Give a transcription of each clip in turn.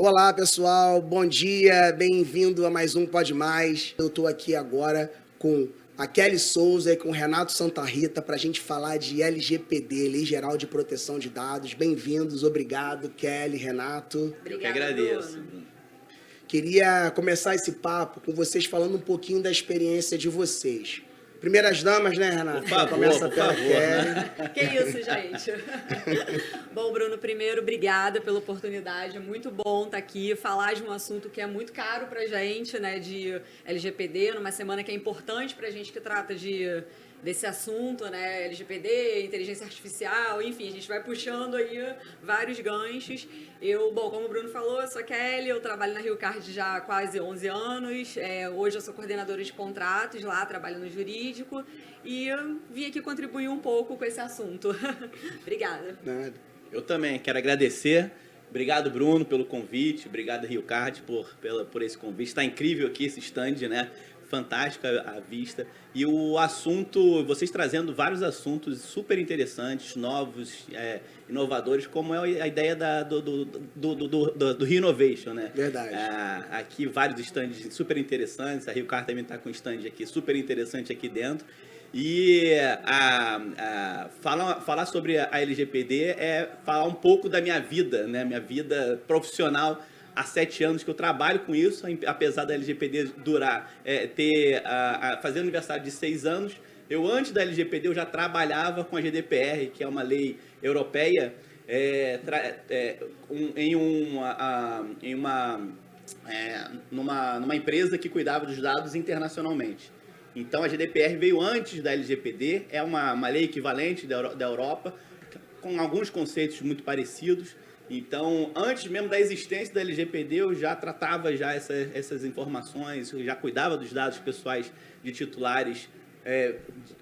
Olá, pessoal. Bom dia. Bem-vindo a mais um Pode Mais. Eu estou aqui agora com a Kelly Souza e com o Renato Santa Rita para a gente falar de LGPD, Lei Geral de Proteção de Dados. Bem-vindos. Obrigado, Kelly, Renato. Eu que Obrigada, agradeço. Bruno. Queria começar esse papo com vocês falando um pouquinho da experiência de vocês. Primeiras damas, né, Renato? Por favor, Começa por pela favor, Kelly. Que isso, gente. Bom, Bruno, primeiro, obrigada pela oportunidade. É muito bom estar aqui, falar de um assunto que é muito caro pra gente, né, de LGPD, numa semana que é importante pra gente que trata desse assunto, né, LGPD, inteligência artificial, enfim, a gente vai puxando aí vários ganchos. Bom, como o Bruno falou, eu sou a Kelly, eu trabalho na Rio Card já há quase 11 anos, hoje eu sou coordenadora de contratos lá, trabalho no jurídico, e vim aqui contribuir um pouco com esse assunto. Obrigada. Nada. Eu também quero agradecer. Obrigado, Bruno, pelo convite. Obrigado, Rio Card, por esse convite. Está incrível aqui esse stand, né? Fantástica a vista. E o assunto, vocês trazendo vários assuntos super interessantes, novos, inovadores, como é a ideia do Rio Innovation, né? Verdade. Aqui vários stands super interessantes. A Rio Card também está com um stand aqui super interessante aqui dentro. E falar sobre a LGPD é falar um pouco da minha vida, né? Minha vida profissional. Há 7 anos que eu trabalho com isso, apesar da LGPD durar, fazer aniversário de 6 anos. Antes da LGPD, eu já trabalhava com a GDPR, que é uma lei europeia, numa empresa que cuidava dos dados internacionalmente. Então, a GDPR veio antes da LGPD, é uma lei equivalente da Europa, com alguns conceitos muito parecidos. Então, antes mesmo da existência da LGPD, eu já tratava já essas informações, eu já cuidava dos dados pessoais de titulares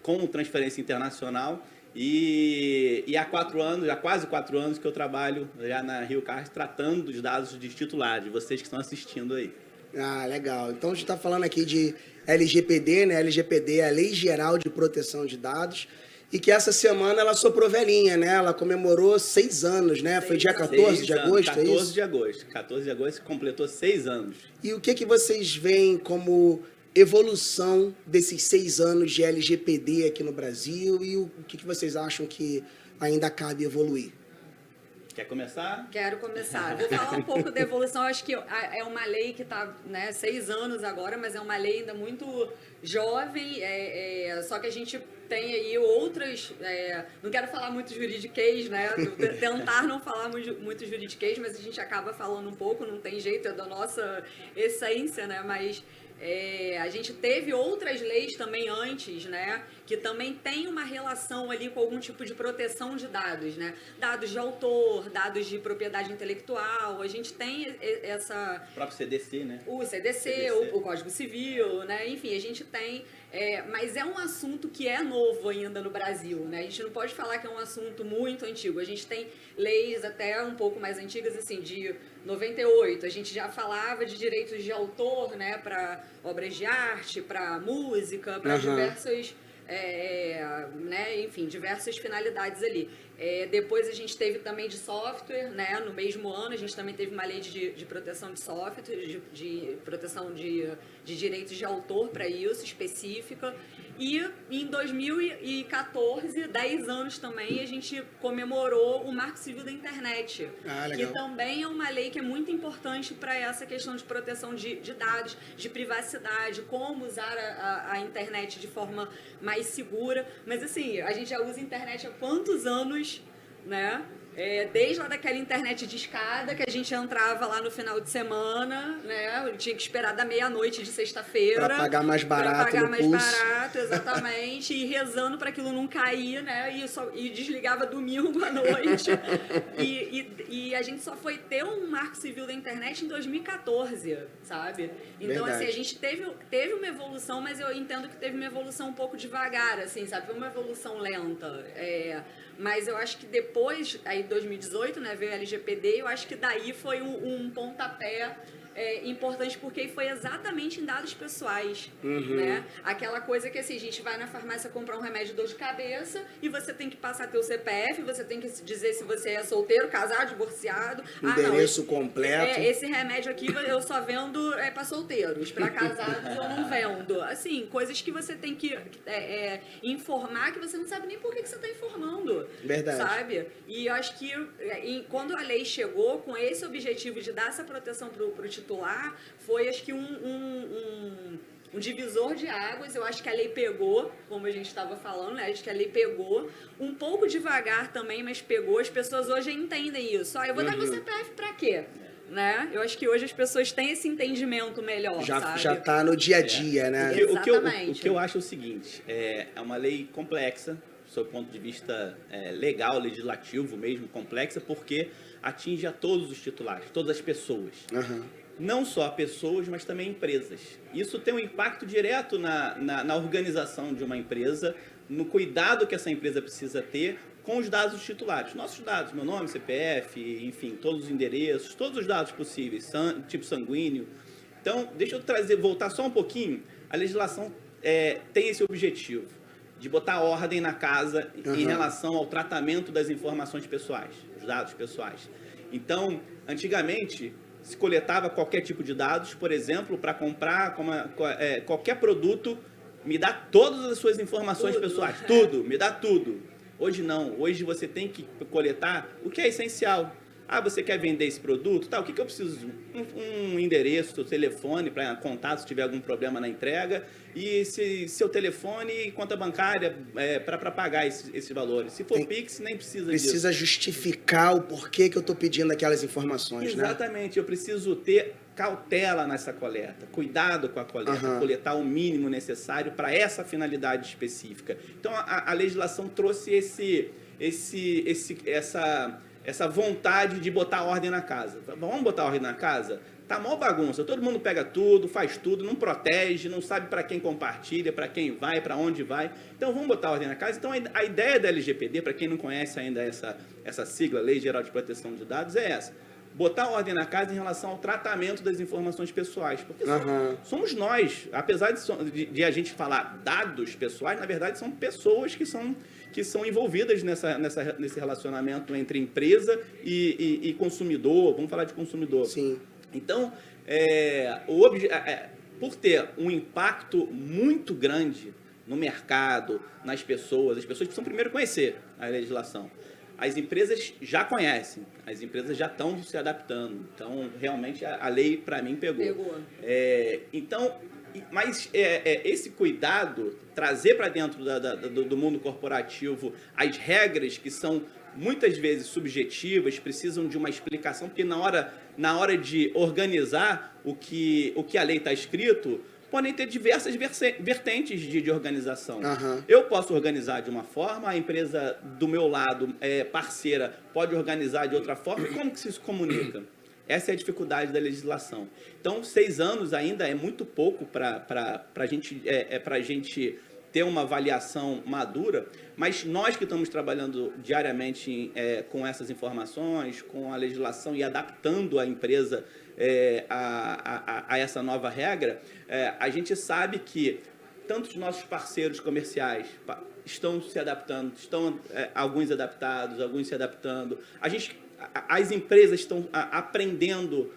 com transferência internacional. E há 4 anos, há quase 4 anos que eu trabalho já na Rio Card tratando dos dados de titulares, vocês que estão assistindo aí. Ah, legal. Então a gente está falando aqui de LGPD, né? LGPD é a Lei Geral de Proteção de Dados, e que essa semana ela soprou velhinha, né? Ela comemorou 6 anos, né? Foi dia 14 de agosto, é isso? 14 de agosto. 14 de agosto completou 6 anos. E o que vocês veem como evolução desses 6 anos de LGPD aqui no Brasil, e o que vocês acham que ainda cabe evoluir? Quer começar? Quero começar. Vou falar um pouco da evolução. Acho que é uma lei que está, né, 6 anos agora, mas é uma lei ainda muito jovem. Só que a gente tem aí outras... não quero falar muito juridiquês, né? Tentar não falar muito juridiquês, mas a gente acaba falando um pouco, não tem jeito, é da nossa essência, né? Mas... a gente teve outras leis também antes, né, que também tem uma relação ali com algum tipo de proteção de dados, né, dados de autor, dados de propriedade intelectual, a gente tem essa... O próprio CDC, né? O CDC. O Código Civil, né, enfim, a gente tem... mas é um assunto que é novo ainda no Brasil, né, a gente não pode falar que é um assunto muito antigo, a gente tem leis até um pouco mais antigas, assim, de 98, a gente já falava de direitos de autor, né, para obras de arte, para música, para diversas, né, enfim, diversas finalidades ali. Depois a gente teve também de software, né, no mesmo ano a gente também teve uma lei de proteção de software, de proteção de direitos de autor para isso, específica. E em 2014, 10 anos também, a gente comemorou o Marco Civil da Internet, que também é uma lei que é muito importante para essa questão de proteção de dados, de privacidade, como usar a internet de forma mais segura. Mas assim, a gente já usa a internet há quantos anos, né? Desde lá daquela internet de escada que a gente entrava lá no final de semana, né? Eu tinha que esperar da meia-noite de sexta-feira. Para pagar mais barato. Para pagar mais pulso. Barato, exatamente. E rezando para aquilo não cair, né? E desligava domingo à noite. E a gente só foi ter um marco civil da internet em 2014, sabe? Então, Verdade. assim, a gente teve uma evolução, mas eu entendo que teve uma evolução um pouco devagar, assim, sabe? Foi uma evolução lenta. Mas eu acho que depois, aí 2018, né, veio o LGPD, eu acho que daí foi um pontapé importante, porque foi exatamente em dados pessoais, né? Aquela coisa que, assim, a gente vai na farmácia comprar um remédio de dor de cabeça e você tem que passar teu CPF, você tem que dizer se você é solteiro, casado, divorciado. Endereço completo. Esse remédio aqui eu só vendo para solteiros, para casados eu não vendo. Assim, coisas que você tem que informar que você não sabe nem por que você está informando. Verdade. Sabe? E eu acho que quando a lei chegou com esse objetivo de dar essa proteção pro titular, foi acho que um divisor de águas. Eu acho que a lei pegou, como a gente estava falando, né? Acho que a lei pegou, um pouco devagar também, mas pegou. As pessoas hoje entendem isso. Eu vou dar meu CPF pra quê? Né? Eu acho que hoje as pessoas têm esse entendimento melhor, sabe? Já tá no dia a dia, né? Exatamente. O que eu acho é o seguinte, é uma lei complexa, do seu ponto de vista legal, legislativo mesmo, complexa, porque atinge a todos os titulares, todas as pessoas. Não só pessoas, mas também empresas. Isso tem um impacto direto na organização de uma empresa, no cuidado que essa empresa precisa ter com os dados dos titulares. Nossos dados, meu nome, CPF, enfim, todos os endereços, todos os dados possíveis, tipo sanguíneo. Então, deixa eu voltar só um pouquinho. A legislação tem esse objetivo de botar ordem na casa em relação ao tratamento das informações pessoais, os dados pessoais. Então, antigamente, se coletava qualquer tipo de dados, por exemplo, para comprar qualquer produto, me dá todas as suas informações pessoais, tudo, me dá tudo. Hoje não, hoje você tem que coletar o que é essencial. Você quer vender esse produto? O que eu preciso? Um endereço, telefone para contato se tiver algum problema na entrega, e seu telefone e conta bancária para pagar esses valores. Se for Pix, nem precisa disso. Precisa justificar o porquê que eu estou pedindo aquelas informações, né? Exatamente, eu preciso ter cautela nessa coleta, cuidado com a coleta, coletar o mínimo necessário para essa finalidade específica. Então, a legislação trouxe essa vontade de botar ordem na casa. Vamos botar ordem na casa? Tá mó bagunça, todo mundo pega tudo, faz tudo, não protege, não sabe para quem compartilha, para quem vai, para onde vai. Então vamos botar ordem na casa. Então a ideia da LGPD, para quem não conhece ainda essa sigla, Lei Geral de Proteção de Dados, é essa. Botar ordem na casa em relação ao tratamento das informações pessoais. Porque somos nós, apesar de a gente falar dados pessoais, na verdade são pessoas que são envolvidas nesse relacionamento entre empresa e consumidor. Vamos falar de consumidor. Sim. Então, por ter um impacto muito grande no mercado, nas pessoas, as pessoas precisam primeiro conhecer a legislação. As empresas já conhecem, as empresas já estão se adaptando. Então, realmente, a lei, para mim, pegou. Mas esse cuidado, trazer para dentro do mundo corporativo as regras que são muitas vezes subjetivas, precisam de uma explicação, porque na hora de organizar o que a lei está escrito, podem ter diversas vertentes de organização. Eu posso organizar de uma forma, a empresa do meu lado, parceira, pode organizar de outra forma. Como que isso se comunica? Essa é a dificuldade da legislação. Então, 6 anos ainda é muito pouco para a gente ter uma avaliação madura, mas nós que estamos trabalhando diariamente com essas informações, com a legislação e adaptando a empresa a essa nova regra, a gente sabe que tanto os nossos parceiros comerciais estão se adaptando, estão alguns adaptados, alguns se adaptando. As empresas estão aprendendo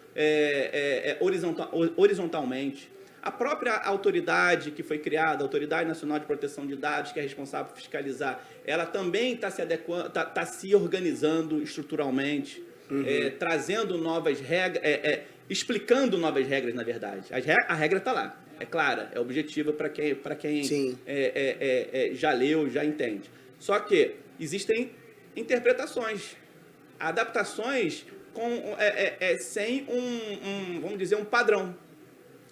horizontalmente. A própria autoridade que foi criada, a Autoridade Nacional de Proteção de Dados, que é responsável por fiscalizar, ela também está se adequando, está se organizando estruturalmente, trazendo novas regras, explicando novas regras, na verdade. A regra está lá, é clara, é objetiva para quem já leu, já entende. Só que existem interpretações, adaptações sem vamos dizer, um padrão.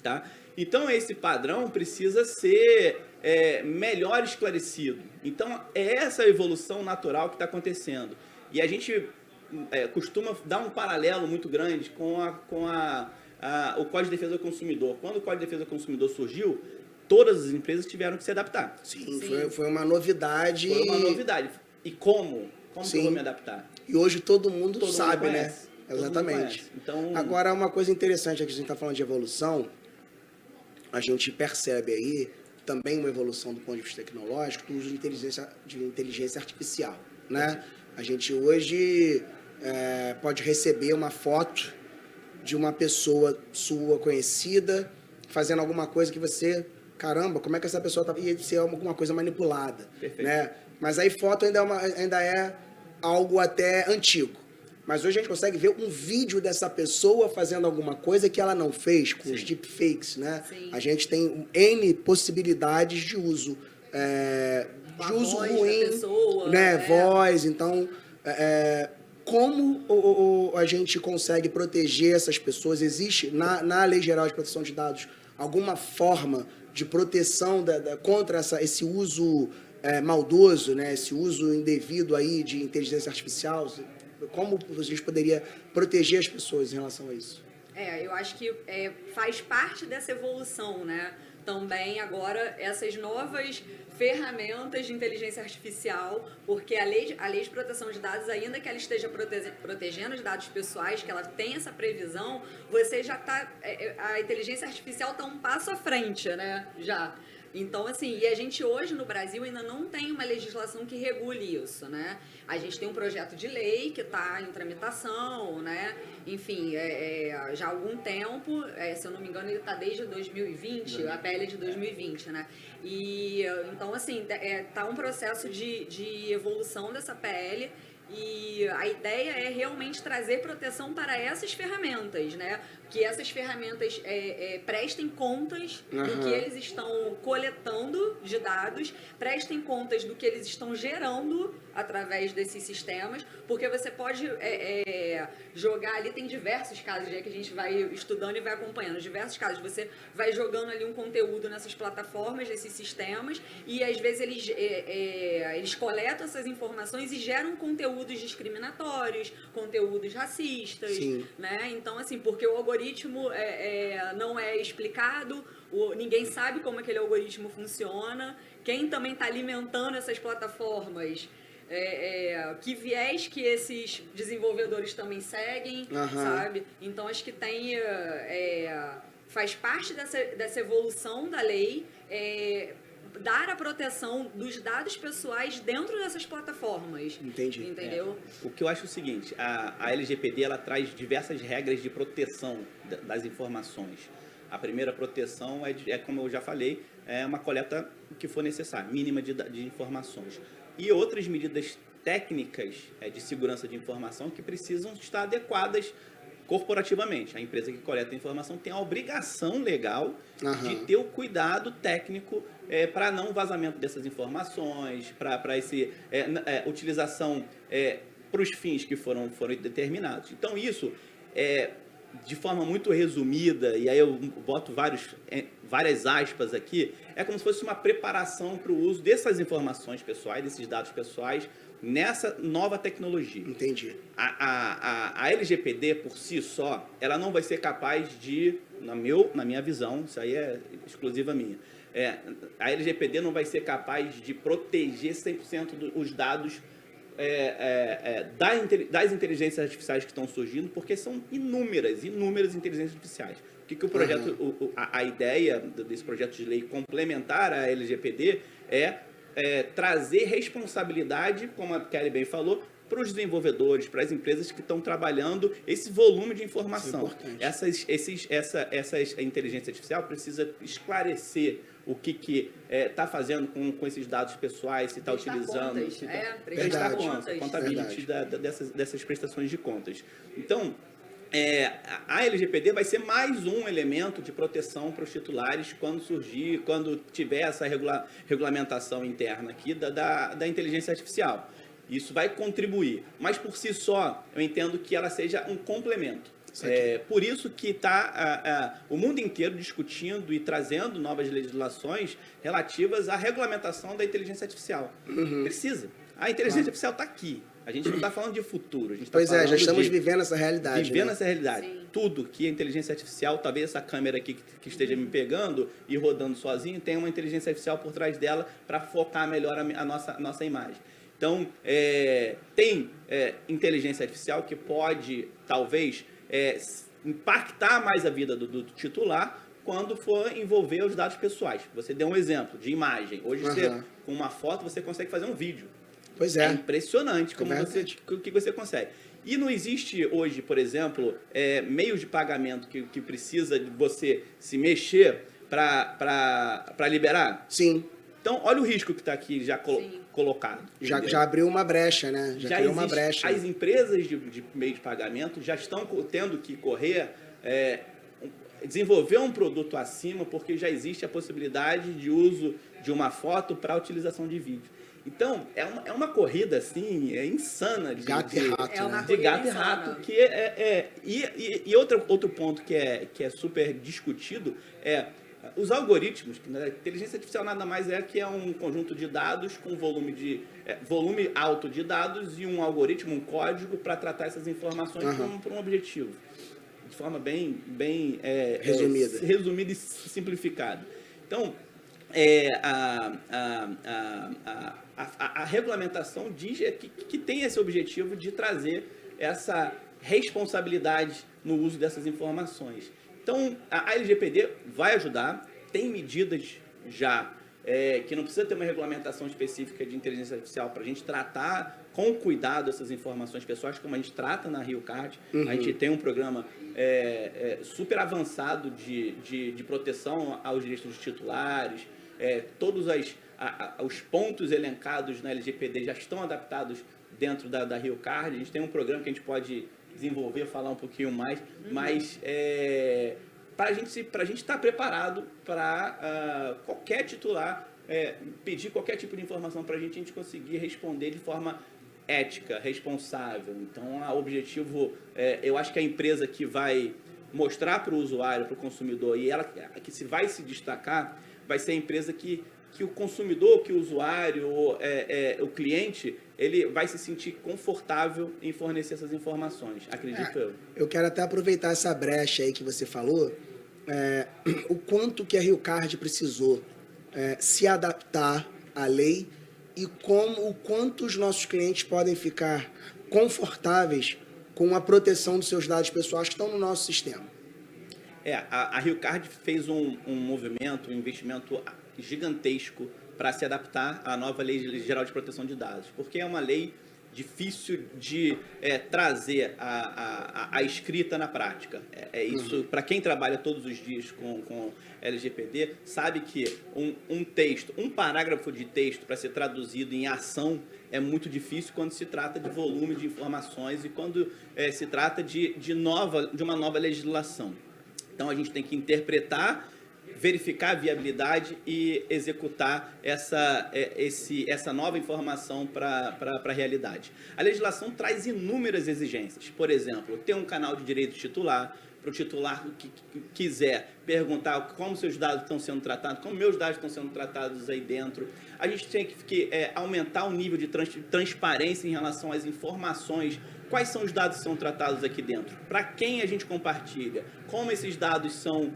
Tá? Então, esse padrão precisa ser melhor esclarecido. Então, é essa evolução natural que está acontecendo. E a gente costuma dar um paralelo muito grande com o Código de Defesa do Consumidor. Quando o Código de Defesa do Consumidor surgiu, todas as empresas tiveram que se adaptar. Sim. Foi uma novidade. Foi uma novidade. E como? Como que Sim. eu vou me adaptar? E hoje todo mundo Todo sabe, mundo né? conhece. Todo mundo Exatamente. conhece. Então, Agora, uma coisa interessante aqui, a gente está falando de evolução, a gente percebe aí também uma evolução do ponto de vista tecnológico do uso de inteligência artificial, né? A gente hoje pode receber uma foto de uma pessoa sua conhecida fazendo alguma coisa que você, caramba, como é que essa pessoa tá, ia ser alguma coisa manipulada, Perfeito. né? Mas aí foto ainda é algo até antigo. Mas hoje a gente consegue ver um vídeo dessa pessoa fazendo alguma coisa que ela não fez, com os deepfakes, né? Sim. A gente tem N possibilidades de uso, A de uso voz da ruim, pessoa, né? Voz, então... como a gente consegue proteger essas pessoas? Existe na Lei Geral de Proteção de Dados alguma forma de proteção contra esse uso maldoso, né? Esse uso indevido aí de inteligência artificial? Como a gente poderia proteger as pessoas em relação a isso? Eu acho que faz parte dessa evolução, né? Também agora essas novas ferramentas de inteligência artificial, porque a lei de proteção de dados, ainda que ela esteja protegendo os dados pessoais, que ela tem essa previsão, você já está... a inteligência artificial está um passo à frente, né? Já. Então, assim, e a gente hoje no Brasil ainda não tem uma legislação que regule isso, né? A gente tem um projeto de lei que está em tramitação, né? Enfim, já há algum tempo, se eu não me engano, ele está desde 2020, a PL é de 2020, né? E, então, assim, tá um processo de evolução dessa PL. E a ideia é realmente trazer proteção para essas ferramentas, né? Que essas ferramentas prestem contas do que eles estão coletando de dados, prestem contas do que eles estão gerando através desses sistemas, porque você pode jogar ali, tem diversos casos que a gente vai estudando e vai acompanhando, diversos casos, você vai jogando ali um conteúdo nessas plataformas, nesses sistemas, e às vezes eles coletam essas informações e geram conteúdos discriminatórios, conteúdos racistas, Sim. né? Então, assim, porque o algoritmo não é explicado, ninguém sabe como aquele algoritmo funciona, quem também está alimentando essas plataformas, que viés que esses desenvolvedores também seguem, sabe? Então, acho que faz parte dessa evolução da lei, dar a proteção dos dados pessoais dentro dessas plataformas. Entendi. Entendeu? O que eu acho é o seguinte, a LGPD ela traz diversas regras de proteção das informações. A primeira proteção como eu já falei, é uma coleta que for necessária, mínima de informações. E outras medidas técnicas de segurança de informação que precisam estar adequadas corporativamente. A empresa que coleta a informação tem a obrigação legal de ter o cuidado técnico para não vazamento dessas informações, para essa utilização para os fins que foram determinados. Então, isso de forma muito resumida, e aí eu boto várias aspas aqui, é como se fosse uma preparação para o uso dessas informações pessoais, desses dados pessoais, nessa nova tecnologia. Entendi. A LGPD, por si só, ela não vai ser capaz de, na minha visão, isso aí é exclusiva minha, a LGPD não vai ser capaz de proteger 100% os dados das inteligências artificiais que estão surgindo, porque são inúmeras inteligências artificiais. O que o projeto, a ideia desse projeto de lei complementar à LGPD trazer responsabilidade, como a Kelly bem falou, para os desenvolvedores, para as empresas que estão trabalhando esse volume de informação. Essa inteligência artificial precisa esclarecer o que está fazendo com esses dados pessoais, se está utilizando. Prestar contas, contabilidade dessas prestações de contas. Então, a LGPD vai ser mais um elemento de proteção para os titulares quando tiver essa regulamentação interna aqui da inteligência artificial. Isso vai contribuir, mas por si só, eu entendo que ela seja um complemento. Por isso que está o mundo inteiro discutindo e trazendo novas legislações relativas à regulamentação da inteligência artificial. Precisa. A inteligência artificial está aqui. A gente não está falando de futuro. A gente Pois já estamos vivendo essa realidade. Vivendo essa realidade. Sim. Tudo que a inteligência artificial, talvez essa câmera aqui que esteja me pegando e rodando sozinho, tem uma inteligência artificial por trás dela para focar melhor a nossa imagem. Então, tem inteligência artificial que pode, talvez, impactar mais a vida do titular quando for envolver os dados pessoais. Você deu um exemplo de imagem. Hoje, com uma foto, você consegue fazer um vídeo. Pois é. É impressionante o que você consegue. E não existe hoje, por exemplo, meios de pagamento que precisa de você se mexer para liberar? Sim. Então, olha o risco que está aqui já colocado. Já abriu uma brecha, né? Já criou uma brecha. As empresas de meio de pagamento já estão tendo que correr, desenvolver um produto acima, porque já existe a possibilidade de uso de uma foto para utilização de vídeo. Então, é uma corrida, assim, insana de gato e rato. De gato e rato. E outro ponto que é super discutido é os algoritmos. A inteligência artificial nada mais é que um conjunto de dados com volume alto de dados e um algoritmo, um código para tratar essas informações por um objetivo. De forma bem resumida e simplificada. Então, a regulamentação diz que tem esse objetivo de trazer essa responsabilidade no uso dessas informações. Então, a LGPD vai ajudar, tem medidas já que não precisa ter uma regulamentação específica de inteligência artificial para a gente tratar com cuidado essas informações pessoais, como a gente trata na RioCard. A gente tem um programa super avançado de proteção aos direitos dos titulares. Todos os pontos elencados na LGPD já estão adaptados dentro da RioCard. A gente tem um programa que a gente pode desenvolver, falar um pouquinho mais, mas para a gente estar preparado para qualquer titular pedir qualquer tipo de informação para a gente conseguir responder de forma ética, responsável. Então, o objetivo, eu acho que a empresa que vai mostrar para o usuário, para o consumidor, e ela que vai se destacar, vai ser a empresa que o consumidor, que o usuário, o cliente, ele vai se sentir confortável em fornecer essas informações, acredito eu. Eu quero até aproveitar essa brecha aí que você falou, o quanto que a RioCard precisou se adaptar à lei e o quanto os nossos clientes podem ficar confortáveis com a proteção dos seus dados pessoais que estão no nosso sistema. A RioCard fez um movimento, um investimento gigantesco para se adaptar à nova Lei Geral de Proteção de Dados, porque é uma lei difícil de trazer a escrita na prática. Isso, para quem trabalha todos os dias com LGPD, sabe que um texto, um parágrafo de texto para ser traduzido em ação é muito difícil quando se trata de volume de informações e quando se trata de uma nova legislação. Então, a gente tem que interpretar, verificar a viabilidade e executar essa nova informação para a realidade. A legislação traz inúmeras exigências. Por exemplo, ter um canal de direito titular, para o titular que quiser perguntar como seus dados estão sendo tratados, como meus dados estão sendo tratados aí dentro. A gente tem que aumentar o nível de transparência em relação às informações. Quais são os dados que são tratados aqui dentro? Para quem a gente compartilha? Como esses dados são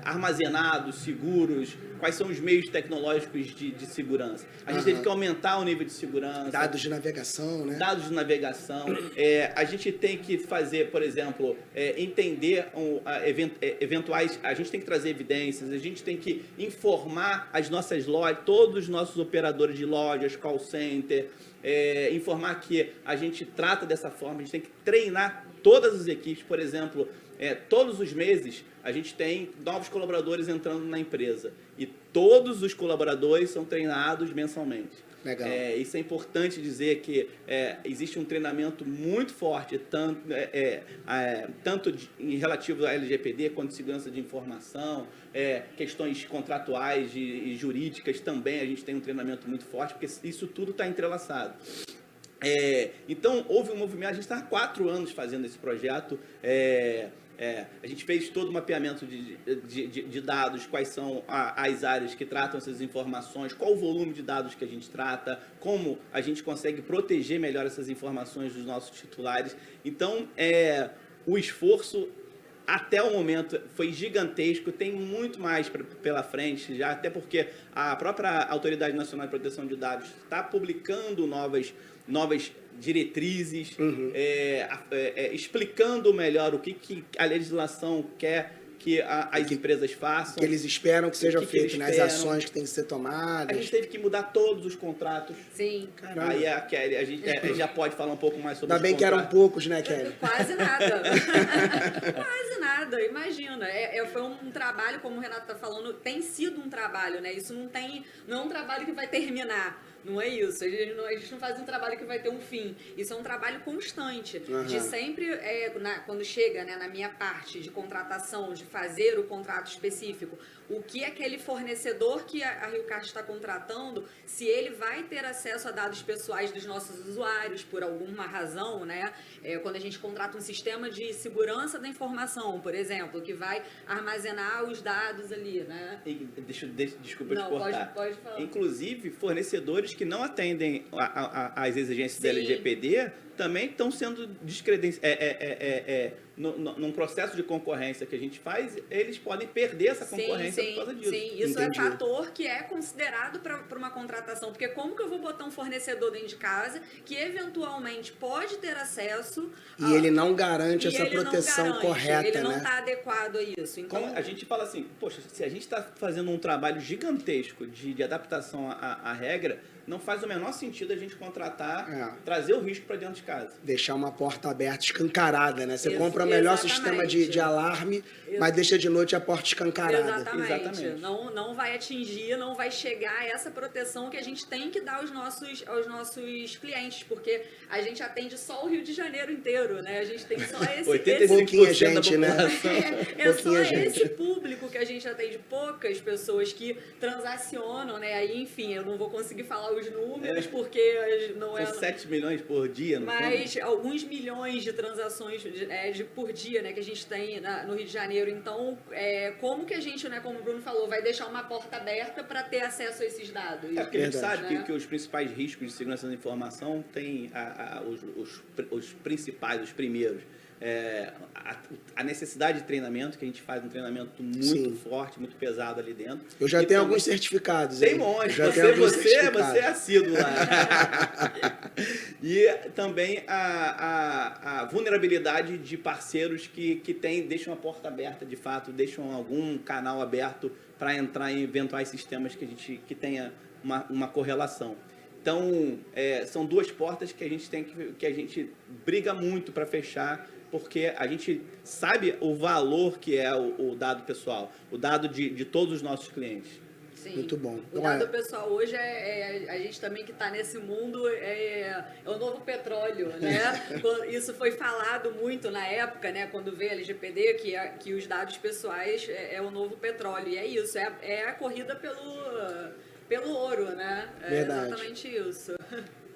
armazenados, seguros? Quais são os meios tecnológicos de segurança? A gente teve que aumentar o nível de segurança. Dados de navegação, né? Dados de navegação. A gente tem que fazer, por exemplo, entender eventuais... A gente tem que trazer evidências, a gente tem que informar as nossas lojas, todos os nossos operadores de lojas, call center, informar que a gente trata dessa forma, a gente tem que treinar todas as equipes. Por exemplo, todos os meses a gente tem novos colaboradores entrando na empresa e todos os colaboradores são treinados mensalmente. Legal. Isso é importante dizer que existe um treinamento muito forte, tanto em relativo à LGPD quanto de segurança de informação, questões contratuais e jurídicas também, a gente tem um treinamento muito forte, porque isso tudo está entrelaçado. Então, houve um movimento, a gente está há 4 anos fazendo esse projeto, a gente fez todo o mapeamento de dados, quais são as áreas que tratam essas informações, qual o volume de dados que a gente trata, como a gente consegue proteger melhor essas informações dos nossos titulares. Então, o esforço até o momento foi gigantesco, tem muito mais pela frente, já até porque a própria Autoridade Nacional de Proteção de Dados está publicando novas diretrizes, explicando melhor o que a legislação quer que as empresas façam. Que eles esperam que seja feito, né? As ações que têm que ser tomadas. A gente teve que mudar todos os contratos. Sim. Caramba. Aí a Kelly, a gente já pode falar um pouco mais sobre Ainda bem que eram poucos, né, Kelly? Quase nada. Quase nada, imagina. Foi um trabalho, como o Renato está falando, tem sido um trabalho, né? Isso não é um trabalho que vai terminar. Não é isso. A gente não faz um trabalho que vai ter um fim. Isso é um trabalho constante. De sempre, quando chega, né, na minha parte de contratação, de fazer o contrato específico, o que aquele fornecedor que a RioCard está contratando, se ele vai ter acesso a dados pessoais dos nossos usuários, por alguma razão, né? Quando a gente contrata um sistema de segurança da informação, por exemplo, que vai armazenar os dados ali, né? Desculpa te cortar. Pode falar. Inclusive, fornecedores que não atendem às exigências da LGPD também estão sendo descredenciados. Num processo de concorrência que a gente faz, eles podem perder essa concorrência por causa disso. Sim, isso é fator que é considerado para uma contratação. Porque como que eu vou botar um fornecedor dentro de casa que eventualmente pode ter acesso... E ele não garante essa proteção correta, ele não está adequado a isso. Então, como a gente fala assim, poxa, se a gente está fazendo um trabalho gigantesco de adaptação à regra, não faz o menor sentido a gente contratar, trazer o risco para dentro de casa. Deixar uma porta aberta, escancarada, né? Você compra o melhor sistema de alarme, mas deixa de noite a porta escancarada. Exatamente. Não vai atingir, não vai chegar a essa proteção que a gente tem que dar aos nossos clientes, porque a gente atende só o Rio de Janeiro inteiro, né? A gente tem só esse... 85% gente, da população. É só esse público que a gente atende, poucas pessoas que transacionam, né? Aí, enfim, eu não vou conseguir falar os números, porque não São 7 milhões por dia, não mas alguns milhões de transações por dia, né, que a gente tem no Rio de Janeiro. Então, como que a gente, né, como o Bruno falou, vai deixar uma porta aberta para ter acesso a esses dados? Porque a gente sabe que os principais riscos de segurança da informação têm os principais, os primeiros. A necessidade de treinamento, que a gente faz um treinamento muito forte, muito pesado ali dentro. Eu já tenho alguns certificados. Tem um monte. Você é assíduo lá. E também a vulnerabilidade de parceiros que deixam a porta aberta, de fato, deixam algum canal aberto para entrar em eventuais sistemas que tenha uma correlação. Então, são duas portas que a gente briga muito para fechar, porque a gente sabe o valor que é o dado pessoal, o dado de todos os nossos clientes. Sim. Muito bom. O dado pessoal hoje a gente também que está nesse mundo é o novo petróleo, né? Isso foi falado muito na época, né? Quando veio a LGPD, que os dados pessoais é o novo petróleo. E é isso, é a corrida pelo ouro, né? Verdade. Exatamente isso.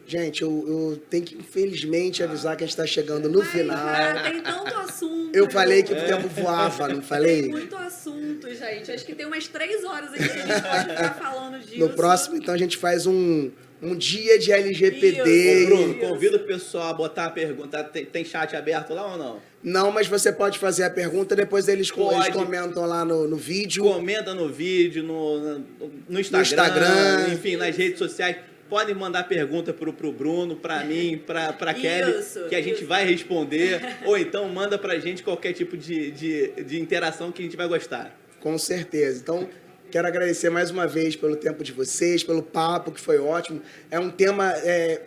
Gente, eu tenho que, infelizmente, avisar que a gente está chegando no final. Tem tanto assunto. Eu falei que o tempo voava, não falei? Tem muito assunto, gente. Acho que tem umas 3 horas aqui que a gente pode ficar falando disso. No próximo, então, a gente faz um dia de LGPD. Bruno, convida o pessoal a botar a pergunta. Tem chat aberto lá ou não? Não, mas você pode fazer a pergunta, depois eles comentam lá no vídeo. Comenta no vídeo, no Instagram, enfim, nas redes sociais. Podem mandar pergunta pro Bruno, para mim, para Kelly, que a gente vai responder. Ou então manda pra gente qualquer tipo de interação que a gente vai gostar. Com certeza. Então, quero agradecer mais uma vez pelo tempo de vocês, pelo papo, que foi ótimo. É um tema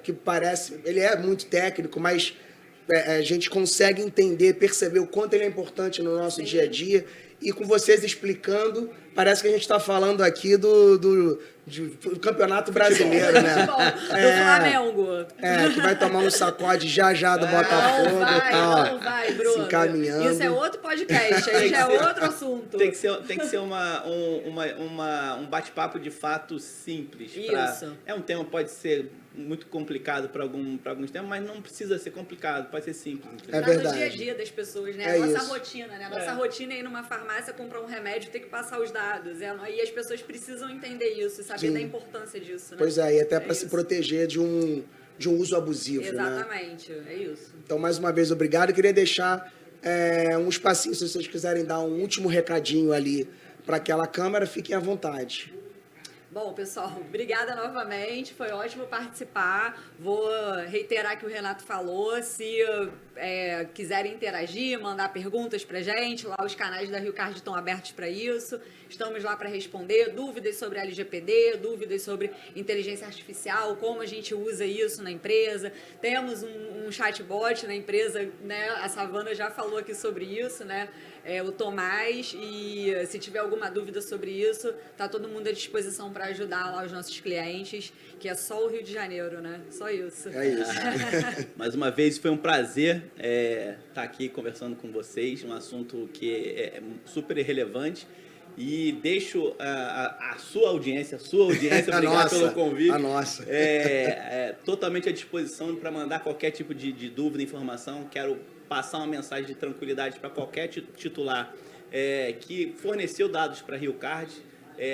que parece... Ele é muito técnico, mas a gente consegue entender, perceber o quanto ele é importante no nosso dia a dia. E com vocês explicando, parece que a gente está falando aqui do Campeonato Brasileiro, né? Do Flamengo. Que vai tomar um sacode já do Botafogo. Não vai, Bruno. Se encaminhando. Isso é outro podcast, aí já é outro assunto. Tem que ser um bate-papo de fato simples. Isso. Um tema, pode ser muito complicado para alguns temas, mas não precisa ser complicado, pode ser simples. É verdade. No dia a dia das pessoas, né? A nossa rotina, né? A nossa rotina é ir numa farmácia, comprar um remédio, ter que passar os dados. E as pessoas precisam entender isso, saber da importância disso, né? Pois é, e até para se proteger de um uso abusivo, Exatamente, é isso. Então, mais uma vez, obrigado. Eu queria deixar um espacinho, se vocês quiserem dar um último recadinho ali para aquela câmera, fiquem à vontade. Bom, pessoal, obrigada novamente, foi ótimo participar. Vou reiterar o que o Renato falou, se quiserem interagir, mandar perguntas pra gente, lá os canais da Rio Card estão abertos para isso, estamos lá para responder dúvidas sobre LGPD, dúvidas sobre inteligência artificial, como a gente usa isso na empresa. Temos um chatbot na empresa, né? A Savana já falou aqui sobre isso, né? O Tomás, e se tiver alguma dúvida sobre isso, tá todo mundo à disposição para ajudar lá os nossos clientes, que é só o Rio de Janeiro, né? Só isso. É isso. Mais uma vez, foi um prazer estar aqui conversando com vocês, um assunto que é super relevante. E deixo a sua audiência, obrigado pelo convite. A nossa. Totalmente à disposição para mandar qualquer tipo de dúvida, informação. Quero passar uma mensagem de tranquilidade para qualquer titular que forneceu dados para a Rio Card.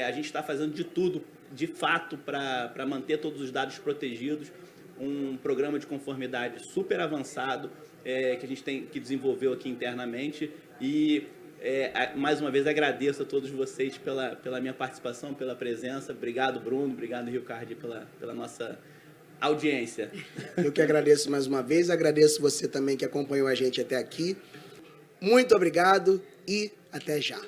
A gente está fazendo de tudo, de fato, para manter todos os dados protegidos. Um programa de conformidade super avançado que a gente que desenvolveu aqui internamente. E mais uma vez agradeço a todos vocês pela minha participação, pela presença. Obrigado, Bruno. Obrigado, Rio Card, pela nossa audiência. Eu que agradeço mais uma vez, agradeço você também que acompanhou a gente até aqui. Muito obrigado e até já.